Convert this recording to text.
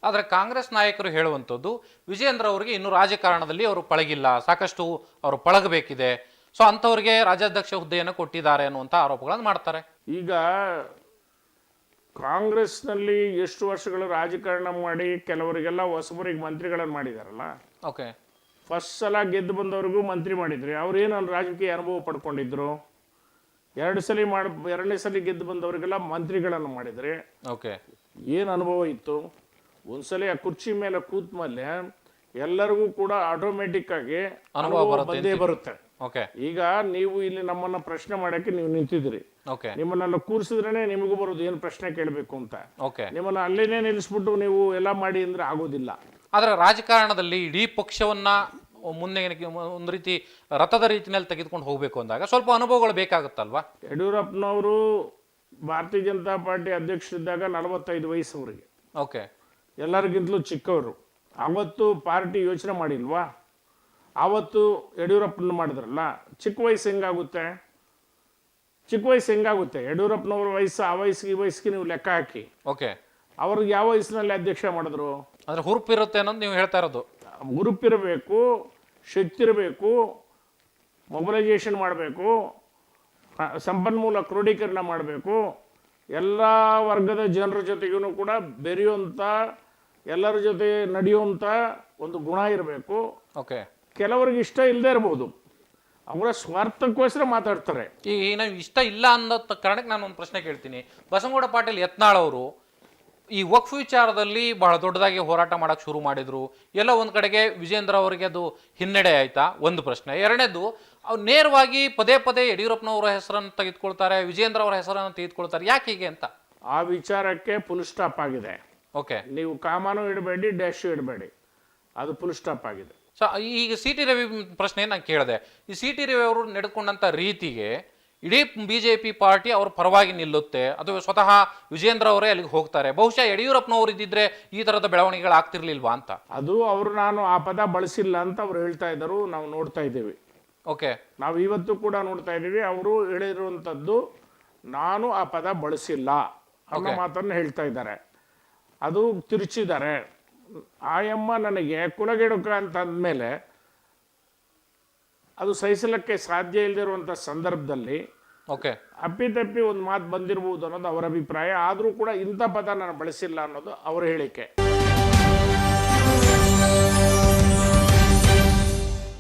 ಆದರೆ ಕಾಂಗ್ರೆಸ್ ನಾಯಕರು ಹೇಳುವಂಥದ್ದು ವಿಜಯೇಂದ್ರ ಅವರಿಗೆ ಇನ್ನು ರಾಜಕಾರಣದಲ್ಲಿ ಅವರು ಪಳಗಿಲ್ಲ, ಸಾಕಷ್ಟು ಅವರು ಪಳಗಬೇಕಿದೆ, ಸೊ ಅಂಥವ್ರಿಗೆ ರಾಜ್ಯಾಧ್ಯಕ್ಷ ಹುದ್ದೆಯನ್ನು ಕೊಟ್ಟಿದ್ದಾರೆ ಅನ್ನುವಂಥ ಆರೋಪಗಳನ್ನು ಮಾಡ್ತಾರೆ. ಈಗ ಕಾಂಗ್ರೆಸ್ನಲ್ಲಿ ಎಷ್ಟು ವರ್ಷಗಳು ರಾಜಕಾರಣ ಮಾಡಿ ಕೆಲವರಿಗೆಲ್ಲ ಹೊಸಬರಿಗೆ ಮಂತ್ರಿಗಳನ್ನು ಮಾಡಿದಾರಲ್ಲ. ಓಕೆ, ಫಸ್ಟ್ ಸಲ ಗೆದ್ದು ಬಂದವ್ರಿಗೂ ಮಂತ್ರಿ ಮಾಡಿದ್ರಿ, ಅವ್ರೇನು ರಾಜಕೀಯ ಅನುಭವ ಪಡ್ಕೊಂಡಿದ್ರು. ಎರಡನೇ ಸಲ ಗೆದ್ದು ಬಂದವರಿಗೆಲ್ಲ ಮಂತ್ರಿಗಳನ್ನು ಮಾಡಿದ್ರಿ. ಓಕೆ, ಏನು ಅನುಭವ ಇತ್ತು? ಒಂದ್ಸಲಿ ಆ ಕುರ್ಚಿ ಮೇಲೆ ಕೂತ ಮೇಲೆ ಎಲ್ಲರಿಗೂ ಕೂಡ ಆಟೋಮೆಟಿಕ್ ಆಗಿ ಅನುಭವ ಬಂದೇ ಬರುತ್ತೆ. ಓಕೆ, ಈಗ ನೀವು ಇಲ್ಲಿ ನಮ್ಮನ್ನ ಪ್ರಶ್ನೆ ಮಾಡಕ್ಕೆ ನೀವು ನಿಂತಿದ್ರಿ, ಓಕೆ, ನಿಮ್ಮನ್ನೆಲ್ಲ ಕೂರಿಸಿದ್ರೇನೆ ನಿಮಗೂ ಬರೋದು ಏನು ಪ್ರಶ್ನೆ ಕೇಳಬೇಕು ಅಂತ. ಓಕೆ, ನಿಮ್ಮನ್ನ ಅಲ್ಲೇನೆ ನಿಲ್ಲಿಸ್ಬಿಟ್ಟು ನೀವು ಎಲ್ಲ ಮಾಡಿ ಅಂದ್ರೆ ಆಗೋದಿಲ್ಲ. ಆದರೆ ರಾಜಕಾರಣದಲ್ಲಿ ಇಡೀ ಪಕ್ಷವನ್ನ ಮುಂದೆ ಒಂದು ರೀತಿ ರಥದ ರೀತಿಯಲ್ಲಿ ತೆಗೆದುಕೊಂಡು ಹೋಗಬೇಕು ಅಂದಾಗ ಸ್ವಲ್ಪ ಅನುಭವಗಳು ಬೇಕಾಗುತ್ತಲ್ವಾ? ಯಡಿಯೂರಪ್ಪನವರು ಭಾರತೀಯ ಜನತಾ ಪಾರ್ಟಿ ಅಧ್ಯಕ್ಷರಿದ್ದಾಗ 45 ವಯಸ್ಸು ಅವರಿಗೆ. ಓಕೆ, ಎಲ್ಲರಿಗಿಂತಲೂ ಚಿಕ್ಕವರು. ಅವತ್ತು ಪಾರ್ಟಿ ಯೋಚನೆ ಮಾಡಿಲ್ವಾ? ಆವತ್ತು ಯಡಿಯೂರಪ್ಪನ ಮಾಡಿದ್ರಲ್ಲ. ಚಿಕ್ಕ ವಯಸ್ಸು ಹೆಂಗಾಗುತ್ತೆ? ಯಡಿಯೂರಪ್ಪನವ್ರ ವಯಸ್ಸು ಆ ವಯಸ್ಸಿಗೆ ಈ ವಯಸ್ಸಿಗೆ ನೀವು ಲೆಕ್ಕ ಹಾಕಿ. ಓಕೆ, ಅವ್ರಿಗೆ ಯಾವ ವಯಸ್ಸಿನಲ್ಲಿ ಅಧ್ಯಕ್ಷ ಮಾಡಿದ್ರು? ಅಂದ್ರೆ ಹುರುಪಿರುತ್ತೆ ಅನ್ನೋದು ನೀವು ಹೇಳ್ತಾ ಇರೋದು. ಹುರುಪಿರಬೇಕು, ಶಕ್ತಿ ಇರಬೇಕು, ಮೊಬಿಲೈಸೇಷನ್ ಮಾಡಬೇಕು, ಸಂಪನ್ಮೂಲ ಕ್ರೋಢೀಕರಣ ಮಾಡಬೇಕು, ಎಲ್ಲ ವರ್ಗದ ಜನರ ಜೊತೆಗೂ ಕೂಡ ಬೆರೆಯುವಂಥ, ಎಲ್ಲರ ಜೊತೆ ನಡೆಯುವಂಥ ಒಂದು ಗುಣ ಇರಬೇಕು. ಓಕೆ, ಕೆಲವರಿಗೆ ಇಷ್ಟ ಇಲ್ಲದೆ ಇರ್ಬೋದು, ಅವರ ಸ್ವಾರ್ಥಕ್ಕೋಸ್ಕರ ಮಾತಾಡ್ತಾರೆ. ಈಗ ನಾವು ಇಷ್ಟ ಇಲ್ಲ ಅನ್ನೋ ಕಾರಣಕ್ಕೆ ನಾನು ಒಂದು ಪ್ರಶ್ನೆ ಕೇಳ್ತೀನಿ. ಬಸನಗೌಡ ಪಾಟೀಲ್ ಯತ್ನಾಳ್ ಅವರು ಈ ವಕ್ಫ್ ವಿಚಾರದಲ್ಲಿ ಬಹಳ ದೊಡ್ಡದಾಗಿ ಹೋರಾಟ ಮಾಡಕ್ಕೆ ಶುರು ಮಾಡಿದ್ರು. ಎಲ್ಲ ಒಂದು ಕಡೆಗೆ ವಿಜೇಂದ್ರ ಅವರಿಗೆ ಅದು ಹಿನ್ನಡೆ ಆಯ್ತಾ? ಒಂದು ಪ್ರಶ್ನೆ. ಎರಡನೇದು, ಅವ್ರು ನೇರವಾಗಿ ಪದೇ ಪದೇ ಯಡಿಯೂರಪ್ಪನವರ ಹೆಸರನ್ನು ತೆಗೆದುಕೊಳ್ತಾರೆ, ವಿಜೇಂದ್ರ ಅವರ ಹೆಸರನ್ನು ತೆಗೆದುಕೊಳ್ತಾರೆ. ಯಾಕೆ ಹೀಗೆ ಅಂತ? ಆ ವಿಚಾರಕ್ಕೆ ಫುಲ್ ಸ್ಟಾಪ್ ಆಗಿದೆ. ಓಕೆ, ನೀವು ಕಾಮನು ಇಡಬೇಡಿ, ಡ್ಯಾಶು ಇಡಬೇಡಿ, ಅದು ಫುಲ್ ಸ್ಟಾಪ್ ಆಗಿದೆ. ಸೊ ಈಗ ಸಿ ಟಿ ರವಿ ಪ್ರಶ್ನೆ ನಾನು ಕೇಳಿದೆ. ಈ ಸಿ ಟಿ ರವಿ ಅವರು ನಡೆದುಕೊಂಡಂಥ ರೀತಿಗೆ ಇಡೀ ಬಿಜೆಪಿ ಪಾರ್ಟಿ ಅವ್ರ ಪರವಾಗಿ ನಿಲ್ಲುತ್ತೆ, ಅದು ಸ್ವತಃ ವಿಜೇಂದ್ರ ಅವರೇ ಅಲ್ಲಿಗೆ ಹೋಗ್ತಾರೆ. ಬಹುಶಃ ಯಡಿಯೂರಪ್ಪನವರು ಇದ್ದಿದ್ರೆ ಈ ತರದ ಬೆಳವಣಿಗೆಗಳು ಆಗ್ತಿರ್ಲಿಲ್ವಾ ಅಂತ. ಅದು ಅವರು ನಾನು ಆ ಪದ ಬಳಸಿಲ್ಲ ಅಂತ ಅವ್ರು ಹೇಳ್ತಾ ಇದ್ದರು, ನಾವು ನೋಡ್ತಾ ಇದ್ದೀವಿ. ಓಕೆ, ನಾವು ಇವತ್ತು ಕೂಡ ನೋಡ್ತಾ ಇದ್ದೀವಿ. ಅವರು ಹೇಳಿರುವಂಥದ್ದು ನಾನು ಆ ಪದ ಬಳಸಿಲ್ಲ ಅನ್ನೋ ಮಾತನ್ನು ಹೇಳ್ತಾ ಇದ್ದಾರೆ. ಅದು ತಿರುಚಿದ್ದಾರೆ. ಆಯಮ್ಮ ನನಗೆ ಕುಲಗೆಡುಕ ಅಂತ ಅಂದಮೇಲೆ ಅದು ಸಹಿಸಲಿಕ್ಕೆ ಸಾಧ್ಯ ಇಲ್ಲದಿರುವಂಥ ಸಂದರ್ಭದಲ್ಲಿ ಓಕೆ, ಅಪ್ಪಿತಪ್ಪಿ ಒಂದು ಮಾತು ಬಂದಿರಬಹುದು ಅನ್ನೋದು ಅವರ ಅಭಿಪ್ರಾಯ. ಆದರೂ ಕೂಡ ಇಂಥ ಪದ ನಾನು ಬಳಸಿಲ್ಲ ಅನ್ನೋದು ಅವರ ಹೇಳಿಕೆ.